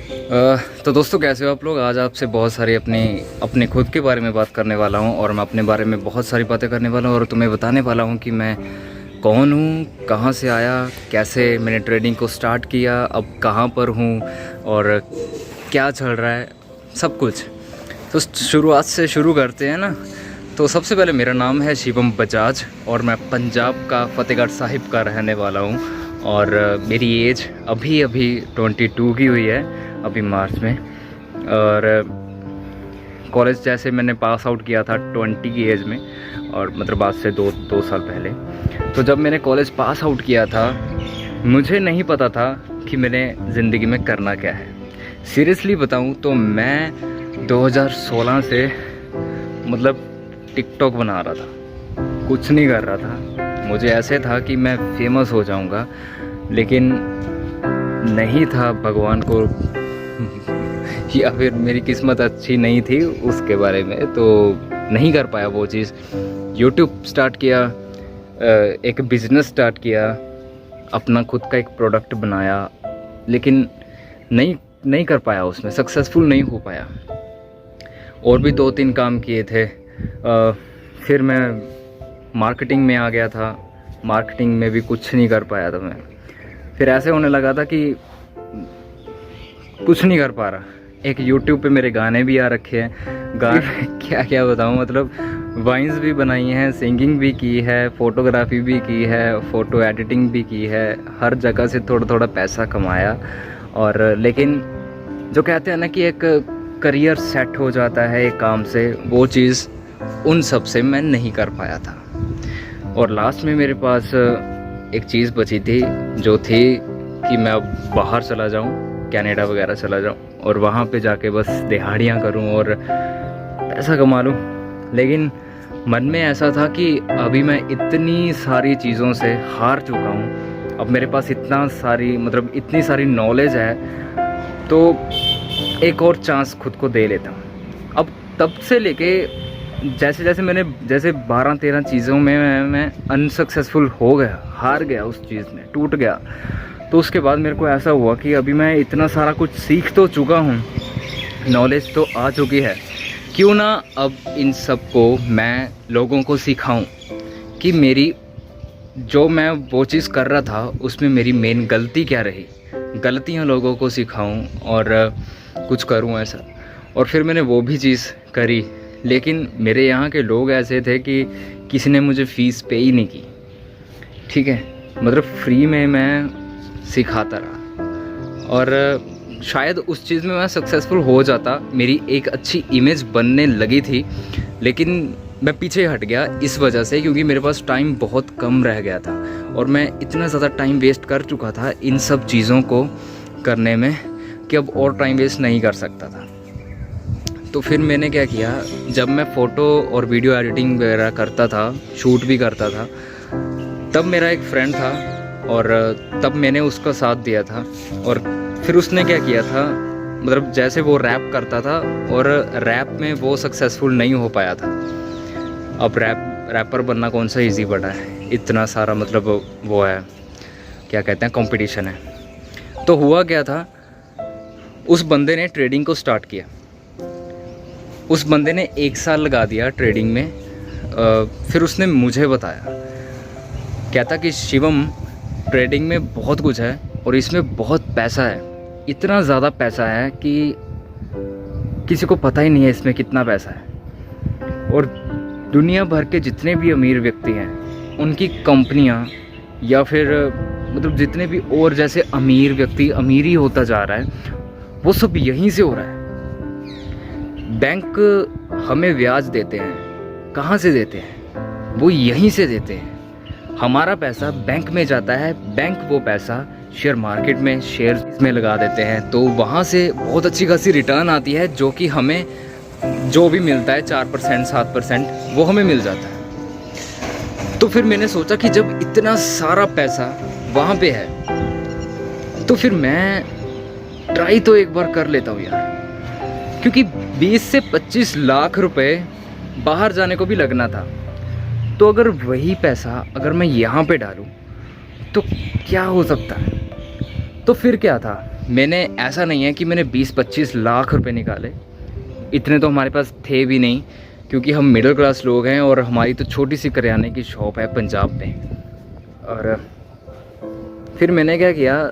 तो दोस्तों कैसे हो आप लोग। आज आपसे बहुत सारी अपने खुद के बारे में बात करने वाला हूं और मैं अपने बारे में बहुत सारी बातें करने वाला हूं और तुम्हें बताने वाला हूं कि मैं कौन हूं, कहां से आया, कैसे मैंने ट्रेडिंग को स्टार्ट किया, अब कहां पर हूं और क्या चल रहा है, सब कुछ। तो शुरुआत से शुरू करते हैं ना। तो सबसे पहले मेरा नाम है शिवम बजाज और मैं पंजाब का फ़तेहगढ़ साहिब का रहने वाला हूं और मेरी एज अभी 22 की हुई है, अभी मार्च में। और कॉलेज जैसे मैंने पास आउट किया था 20 की एज में, और मतलब आज से दो साल पहले। तो जब मैंने कॉलेज पास आउट किया था मुझे नहीं पता था कि मैंने ज़िंदगी में करना क्या है। सीरियसली बताऊं तो मैं 2016 से मतलब टिकटॉक बना रहा था, कुछ नहीं कर रहा था। मुझे ऐसे था कि मैं फेमस हो जाऊंगा, लेकिन नहीं था भगवान को या फिर मेरी किस्मत अच्छी नहीं थी उसके बारे में, तो नहीं कर पाया वो चीज़। यूट्यूब स्टार्ट किया, एक बिज़नेस स्टार्ट किया, अपना खुद का एक प्रोडक्ट बनाया, लेकिन नहीं कर पाया, उसमें सक्सेसफुल नहीं हो पाया। और भी 2-3 काम किए थे। फिर मैं मार्केटिंग में आ गया था, मार्केटिंग में भी कुछ नहीं कर पाया था मैं। फिर ऐसे होने लगा था कि कुछ नहीं कर पा रहा। एक YouTube पे मेरे गाने भी आ रखे हैं, क्या क्या बताऊँ, मतलब वाइन्स भी बनाई हैं, सिंगिंग भी की है, फ़ोटोग्राफी भी की है, फ़ोटो एडिटिंग भी की है, हर जगह से थोड़ा थोड़ा पैसा कमाया। और लेकिन जो कहते हैं ना कि एक करियर सेट हो जाता है एक काम से, वो चीज़ उन सब से मैं नहीं कर पाया था। और लास्ट में मेरे पास एक चीज़ बची थी, जो थी कि मैं अब बाहर चला जाऊं, कनाडा वगैरह चला जाऊं और वहाँ पे जाके बस दिहाड़ियाँ करूं और पैसा कमा लूं। लेकिन मन में ऐसा था कि अभी मैं इतनी सारी चीज़ों से हार चुका हूं, अब मेरे पास इतनी सारी नॉलेज है, तो एक और चांस खुद को दे लेता हूँ। अब तब से लेके जैसे 12-13 चीज़ों में मैं अनसक्सेसफुल हो गया, हार गया, उस चीज़ में टूट गया। तो उसके बाद मेरे को ऐसा हुआ कि अभी मैं इतना सारा कुछ सीख तो चुका हूँ, नॉलेज तो आ चुकी है, क्यों ना अब इन सब को मैं लोगों को सिखाऊं कि मैं वो चीज़ कर रहा था उसमें मेरी मेन गलती क्या रही, गलतियाँ लोगों को सिखाऊं और कुछ करूं ऐसा। और फिर मैंने वो भी चीज़ करी, लेकिन मेरे यहाँ के लोग ऐसे थे कि किसी ने मुझे फ़ीस पे ही नहीं की, ठीक है, मतलब फ्री में मैं सिखाता रहा। और शायद उस चीज़ में मैं सक्सेसफुल हो जाता, मेरी एक अच्छी इमेज बनने लगी थी, लेकिन मैं पीछे हट गया इस वजह से क्योंकि मेरे पास टाइम बहुत कम रह गया था और मैं इतना ज़्यादा टाइम वेस्ट कर चुका था इन सब चीज़ों को करने में कि अब और टाइम वेस्ट नहीं कर सकता था। तो फिर मैंने क्या किया, जब मैं फ़ोटो और वीडियो एडिटिंग वगैरह करता था, शूट भी करता था, तब मेरा एक फ्रेंड था और तब मैंने उसका साथ दिया था। और फिर उसने क्या किया था, मतलब जैसे वो रैप करता था और रैप में वो सक्सेसफुल नहीं हो पाया था। अब रैपर बनना कौन सा इजी पड़ा है, इतना सारा मतलब वो है, क्या कहते हैं, कंपटीशन है। तो हुआ क्या था, उस बंदे ने ट्रेडिंग को स्टार्ट किया। उस बंदे ने 1 साल लगा दिया ट्रेडिंग में। फिर उसने मुझे बताया, कहता कि शिवम, ट्रेडिंग में बहुत कुछ है और इसमें बहुत पैसा है, इतना ज़्यादा पैसा है कि किसी को पता ही नहीं है इसमें कितना पैसा है। और दुनिया भर के जितने भी अमीर व्यक्ति हैं, उनकी कंपनियां या फिर मतलब जितने भी और जैसे अमीर व्यक्ति अमीर ही होता जा रहा है, वो सब यहीं से हो रहा है। बैंक हमें ब्याज देते हैं, कहाँ से देते हैं, वो यहीं से देते हैं। हमारा पैसा बैंक में जाता है, बैंक वो पैसा शेयर मार्केट में, शेयर में लगा देते हैं, तो वहाँ से बहुत अच्छी खासी रिटर्न आती है, जो कि हमें जो भी मिलता है 4% 7% वो हमें मिल जाता है। तो फिर मैंने सोचा कि जब इतना सारा पैसा वहाँ पे है, तो फिर मैं ट्राई तो एक बार कर लेता हूँ यार, क्योंकि 20 से 25 लाख रुपए बाहर जाने को भी लगना था। तो अगर वही पैसा मैं यहाँ पे डालूँ तो क्या हो सकता है। तो फिर क्या था, मैंने ऐसा नहीं है कि मैंने 20-25 लाख रुपए निकाले, इतने तो हमारे पास थे भी नहीं, क्योंकि हम मिडिल क्लास लोग हैं और हमारी तो छोटी सी करियाने की शॉप है पंजाब में। और फिर मैंने क्या किया,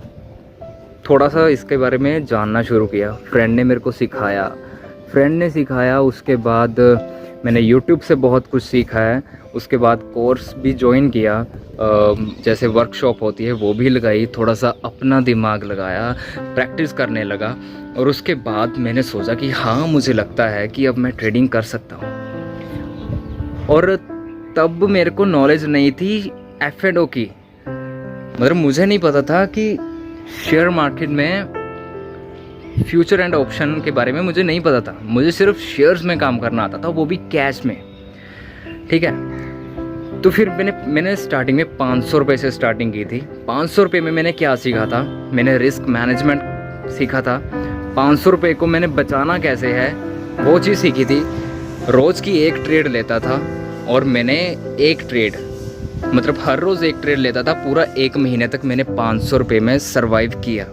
थोड़ा सा इसके बारे में जानना शुरू किया। फ्रेंड ने मेरे को सिखाया, उसके बाद मैंने यूट्यूब से बहुत कुछ सीखा है। उसके बाद कोर्स भी ज्वाइन किया, जैसे वर्कशॉप होती है वो भी लगाई, थोड़ा सा अपना दिमाग लगाया, प्रैक्टिस करने लगा। और उसके बाद मैंने सोचा कि हाँ, मुझे लगता है कि अब मैं ट्रेडिंग कर सकता हूँ। और तब मेरे को नॉलेज नहीं थी F&O की, मतलब मुझे नहीं पता था कि शेयर मार्केट में फ्यूचर एंड ऑप्शन के बारे में मुझे नहीं पता था। मुझे सिर्फ शेयर्स में काम करना आता था, वो भी कैश में, ठीक है। तो फिर मैंने स्टार्टिंग में 500 रुपये से स्टार्टिंग की थी। 500 रुपये में मैंने क्या सीखा था, मैंने रिस्क मैनेजमेंट सीखा था। 500 रुपये को मैंने बचाना कैसे है वो चीज़ सीखी थी। रोज़ की एक ट्रेड लेता था और मैंने एक ट्रेड, मतलब हर रोज़ एक ट्रेड लेता था। पूरा 1 महीने तक मैंने 500 रुपये में सरवाइव किया।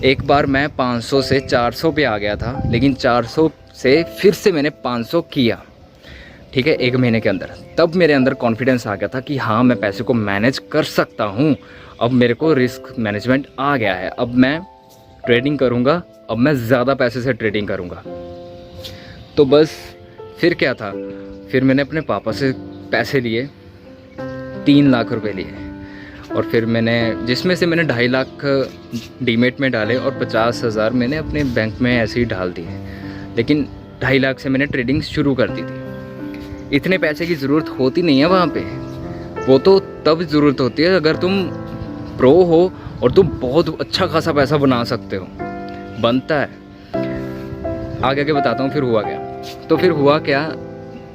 एक बार मैं 500 से 400 पे आ गया था, लेकिन 400 से फिर से मैंने 500 किया, ठीक है, 1 महीने के अंदर। तब मेरे अंदर कॉन्फिडेंस आ गया था कि हाँ, मैं पैसे को मैनेज कर सकता हूँ। अब मेरे को रिस्क मैनेजमेंट आ गया है, अब मैं ट्रेडिंग करूँगा, अब मैं ज़्यादा पैसे से ट्रेडिंग करूँगा। तो बस फिर क्या था, फिर मैंने अपने पापा से पैसे लिए, 3 लाख रुपए लिए। और फिर मैंने, जिसमें से मैंने 2.5 लाख डीमेट में डाले और 50,000 मैंने अपने बैंक में ऐसे ही डाल दिए। लेकिन 2.5 लाख से मैंने ट्रेडिंग शुरू कर दी थी। इतने पैसे की ज़रूरत होती नहीं है वहाँ पे, वो तो तब ज़रूरत होती है अगर तुम प्रो हो और तुम बहुत अच्छा खासा पैसा बना सकते हो, बनता है। आगे के बताता हूँ फिर हुआ क्या। तो फिर हुआ क्या,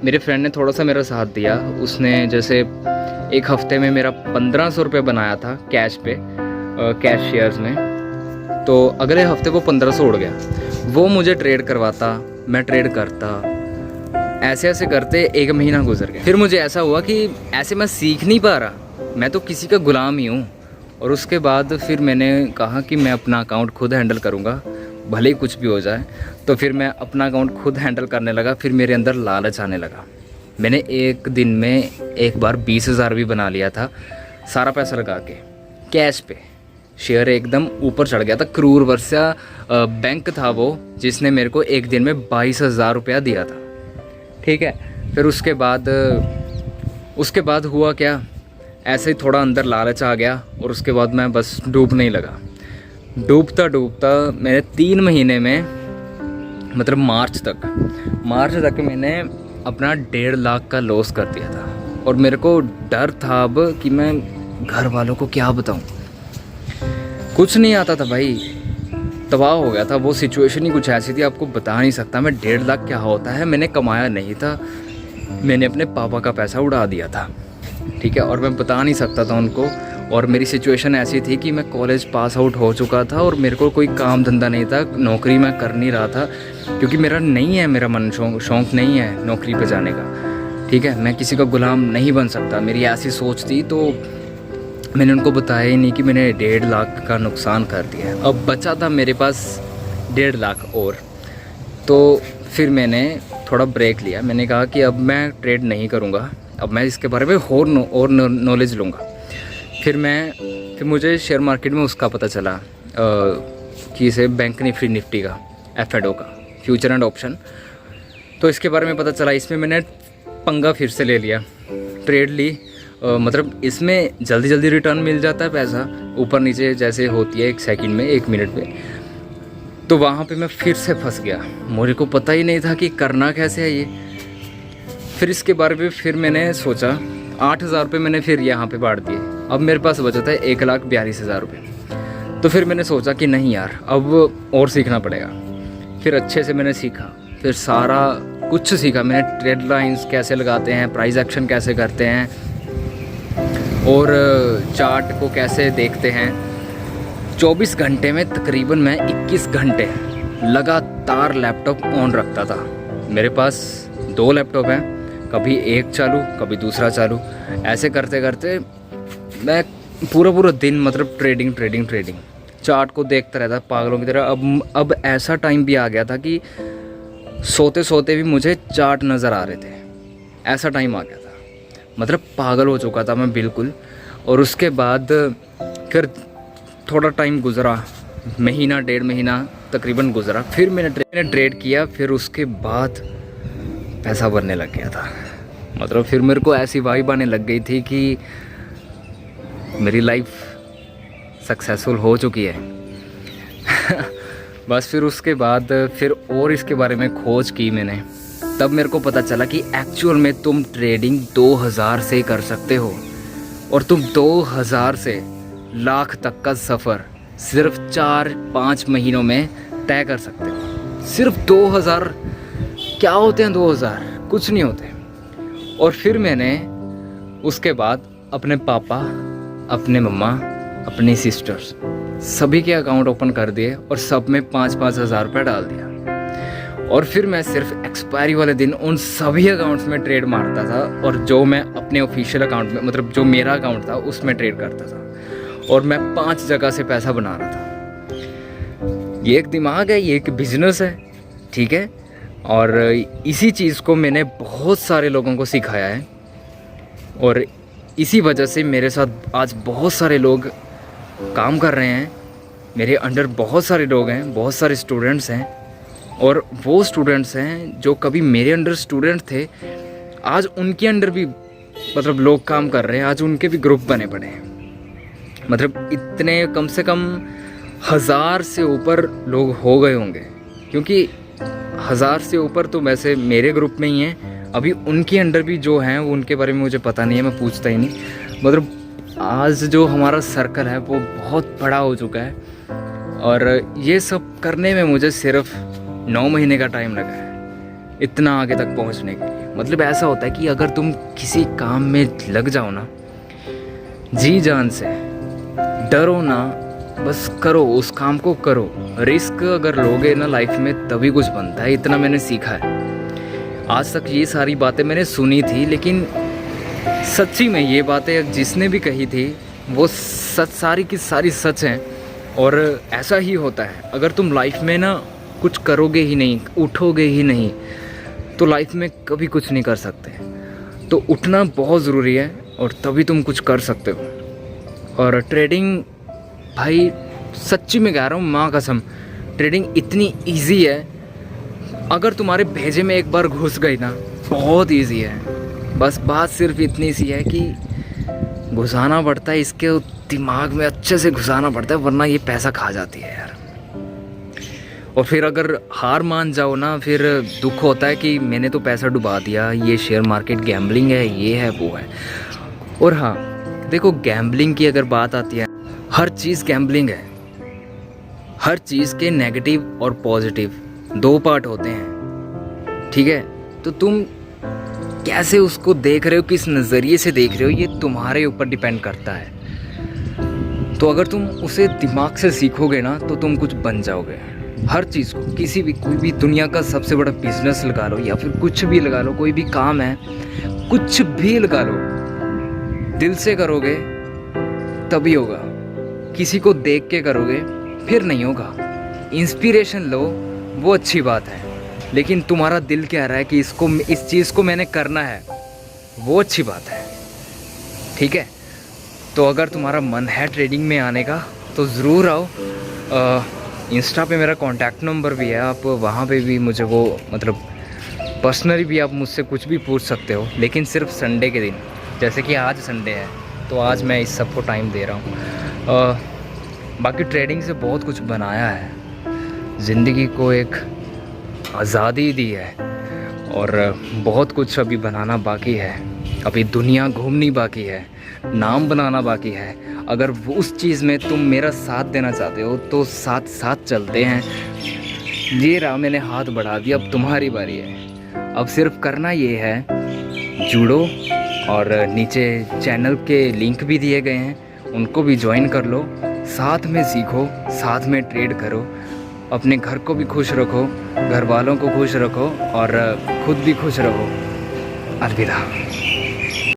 मेरे फ्रेंड ने थोड़ा सा मेरा साथ दिया। उसने जैसे 1 हफ्ते में मेरा 1500 रुपये बनाया था कैश पे, कैश शेयर्स में। तो अगले हफ्ते वो 1500 उड़ गया। वो मुझे ट्रेड करवाता, मैं ट्रेड करता, ऐसे ऐसे करते 1 महीना गुजर गया। फिर मुझे ऐसा हुआ कि ऐसे मैं सीख नहीं पा रहा, मैं तो किसी का गुलाम ही हूँ। और उसके बाद फिर मैंने कहा कि मैं अपना अकाउंट खुद हैंडल करूँगा, भले ही कुछ भी हो जाए। तो फिर मैं अपना अकाउंट खुद हैंडल करने लगा। फिर मेरे अंदर लालच आने लगा। मैंने एक दिन में एक बार 20,000 भी बना लिया था, सारा पैसा लगा के कैश पे। शेयर एकदम ऊपर चढ़ गया था। करूर वर्षा बैंक था वो, जिसने मेरे को एक दिन में 22,000 रुपया दिया था, ठीक है। फिर उसके बाद हुआ क्या, ऐसे ही थोड़ा अंदर लालच आ गया और उसके बाद मैं बस डूबने ही लगा। डूबता डूबता मैंने 3 महीने में, मतलब मार्च तक मैंने अपना 1.5 लाख का लॉस कर दिया था। और मेरे को डर था अब कि मैं घर वालों को क्या बताऊं, कुछ नहीं आता था भाई, तबाह हो गया था। वो सिचुएशन ही कुछ ऐसी थी, आपको बता नहीं सकता मैं। 1.5 लाख क्या होता है, मैंने कमाया नहीं था, मैंने अपने पापा का पैसा उड़ा दिया था, ठीक है। और मैं बता नहीं सकता था उनको। और मेरी सिचुएशन ऐसी थी कि मैं कॉलेज पास आउट हो चुका था और मेरे को कोई काम धंधा नहीं था, नौकरी मैं कर नहीं रहा था, क्योंकि मेरा मन शौक़ नहीं है नौकरी पे जाने का, ठीक है। मैं किसी का गुलाम नहीं बन सकता, मेरी ऐसी सोच थी। तो मैंने उनको बताया ही नहीं कि मैंने 1.5 लाख का नुकसान कर दिया। अब बचा था मेरे पास 1.5 लाख और। तो फिर मैंने थोड़ा ब्रेक लिया। मैंने कहा कि अब मैं ट्रेड नहीं करूँगा, अब मैं इसके बारे में और नॉलेज लूँगा। फिर मुझे शेयर मार्केट में उसका पता चला कि इसे बैंक निफ्टी का, F&O का, फ्यूचर एंड ऑप्शन। तो इसके बारे में पता चला। इसमें मैंने पंगा फिर से ले लिया, ट्रेड ली। मतलब इसमें जल्दी रिटर्न मिल जाता है पैसा, ऊपर नीचे जैसे होती है 1 सेकंड में, 1 मिनट में। तो वहाँ पे मैं फिर से फंस गया। मुझे को पता ही नहीं था कि करना कैसे है ये। फिर इसके बारे में फिर मैंने सोचा, 8,000 रुपये मैंने फिर यहाँ पे बांट दिए। अब मेरे पास बचा था 1,42,000 रुपये। तो फिर मैंने सोचा कि नहीं यार, अब और सीखना पड़ेगा। फिर अच्छे से मैंने सीखा, फिर सारा कुछ सीखा मैंने। ट्रेड लाइंस कैसे लगाते हैं, प्राइस एक्शन कैसे करते हैं, और चार्ट को कैसे देखते हैं। 24 घंटे में तकरीबन मैं 21 घंटे लगातार लैपटॉप ऑन रखता था। मेरे पास 2 लैपटॉप हैं, कभी एक चालू कभी दूसरा चालू। ऐसे करते करते मैं पूरा दिन, मतलब ट्रेडिंग चार्ट को देखता रहता पागलों की तरह। अब ऐसा टाइम भी आ गया था कि सोते सोते भी मुझे चार्ट नज़र आ रहे थे, ऐसा टाइम आ गया था। मतलब पागल हो चुका था मैं बिल्कुल। और उसके बाद फिर थोड़ा टाइम गुजरा, महीना 1.5 महीना तकरीबन गुजरा, फिर मैंने ट्रेड किया। फिर उसके बाद पैसा बनने लग गया था। मतलब फिर मेरे को ऐसी वाइब आने लग गई थी कि मेरी लाइफ सक्सेसफुल हो चुकी है। बस फिर उसके बाद फिर और इसके बारे में खोज की मैंने, तब मेरे को पता चला कि एक्चुअल में तुम ट्रेडिंग 2000 से कर सकते हो और तुम 2000 से लाख तक का सफ़र सिर्फ 4-5 महीनों में तय कर सकते हो। सिर्फ 2000, क्या होते हैं 2000? कुछ नहीं होते। और फिर मैंने उसके बाद अपने पापा, अपने मम्मा, अपनी सिस्टर्स सभी के अकाउंट ओपन कर दिए और सब में 5-5 हज़ार रुपये डाल दिया। और फिर मैं सिर्फ एक्सपायरी वाले दिन उन सभी अकाउंट्स में ट्रेड मारता था, और जो मैं अपने ऑफिशियल अकाउंट में, मतलब जो मेरा अकाउंट था उसमें ट्रेड करता था। और मैं 5 जगह से पैसा बना रहा था। ये एक दिमाग है, ये एक बिजनेस है, ठीक है। और इसी चीज़ को मैंने बहुत सारे लोगों को सिखाया है, और इसी वजह से मेरे साथ आज बहुत सारे लोग काम कर रहे हैं। मेरे अंडर बहुत सारे लोग हैं, बहुत सारे स्टूडेंट्स हैं, और वो स्टूडेंट्स हैं जो कभी मेरे अंडर स्टूडेंट थे, आज उनके अंडर भी मतलब लोग काम कर रहे हैं। आज उनके भी ग्रुप बने पड़े हैं। मतलब इतने कम से कम 1000 से ऊपर लोग हो गए होंगे, क्योंकि 1000 से ऊपर तो वैसे मेरे ग्रुप में ही हैं। अभी उनके अंडर भी जो हैं उनके बारे में मुझे पता नहीं है, मैं पूछता ही नहीं। मतलब आज जो हमारा सर्कल है वो बहुत बड़ा हो चुका है, और ये सब करने में मुझे सिर्फ 9 महीने का टाइम लगा है इतना आगे तक पहुंचने के लिए। मतलब ऐसा होता है कि अगर तुम किसी काम में लग जाओ ना, जी जान से, डरो ना, बस करो, उस काम को करो। रिस्क अगर लोगे ना लाइफ में तभी कुछ बनता है, इतना मैंने सीखा है। आज तक ये सारी बातें मैंने सुनी थी, लेकिन सच्ची में ये बातें जिसने भी कही थी वो सच, सारी की सारी सच हैं। और ऐसा ही होता है, अगर तुम लाइफ में ना कुछ करोगे ही नहीं, उठोगे ही नहीं, तो लाइफ में कभी कुछ नहीं कर सकते। तो उठना बहुत ज़रूरी है, और तभी तुम कुछ कर सकते हो। और ट्रेडिंग भाई सच्ची में कह रहा हूँ, माँ कसम, ट्रेडिंग इतनी इजी है। अगर तुम्हारे भेजे में एक बार घुस गई ना, बहुत इजी है। बस बात सिर्फ इतनी सी है कि घुसाना पड़ता है, इसके दिमाग में अच्छे से घुसाना पड़ता है, वरना ये पैसा खा जाती है यार। और फिर अगर हार मान जाओ ना, फिर दुख होता है कि मैंने तो पैसा डुबा दिया, ये शेयर मार्केट गैम्बलिंग है, ये है, वो है। और हाँ देखो, गैम्बलिंग की अगर बात आती है, हर चीज़ गैम्बलिंग है। हर चीज़ के नेगेटिव और पॉजिटिव 2 पार्ट होते हैं, ठीक है। तो तुम कैसे उसको देख रहे हो, किस नज़रिए से देख रहे हो, ये तुम्हारे ऊपर डिपेंड करता है। तो अगर तुम उसे दिमाग से सीखोगे ना, तो तुम कुछ बन जाओगे। हर चीज़ को, किसी भी, कोई भी दुनिया का सबसे बड़ा बिजनेस लगा लो, या फिर कुछ भी लगा लो, कोई भी काम है, कुछ भी लगा लो, दिल से करोगे तभी होगा। किसी को देख के करोगे फिर नहीं होगा। इंस्पिरेशन लो, वो अच्छी बात है, लेकिन तुम्हारा दिल कह रहा है कि इस चीज़ को मैंने करना है, वो अच्छी बात है, ठीक है। तो अगर तुम्हारा मन है ट्रेडिंग में आने का, तो ज़रूर आओ। इंस्टा पे मेरा कॉन्टैक्ट नंबर भी है, आप वहाँ पे भी मुझे वो, मतलब पर्सनली भी आप मुझसे कुछ भी पूछ सकते हो, लेकिन सिर्फ संडे के दिन। जैसे कि आज संडे है, तो आज मैं इस सबको टाइम दे रहा हूँ। बाकी ट्रेडिंग से बहुत कुछ बनाया है, ज़िंदगी को एक आज़ादी दी है, और बहुत कुछ अभी बनाना बाकी है। अभी दुनिया घूमनी बाकी है, नाम बनाना बाकी है। अगर उस चीज़ में तुम मेरा साथ देना चाहते हो, तो साथ साथ चलते हैं। ये रहा, मैंने हाथ बढ़ा दिया, अब तुम्हारी बारी है। अब सिर्फ करना ये है, जुड़ो, और नीचे चैनल के लिंक भी दिए गए हैं, उनको भी ज्वाइन कर लो। साथ में सीखो, साथ में ट्रेड करो, अपने घर को भी खुश रखो, घर वालों को खुश रखो, और खुद भी खुश रहो। अलविदा।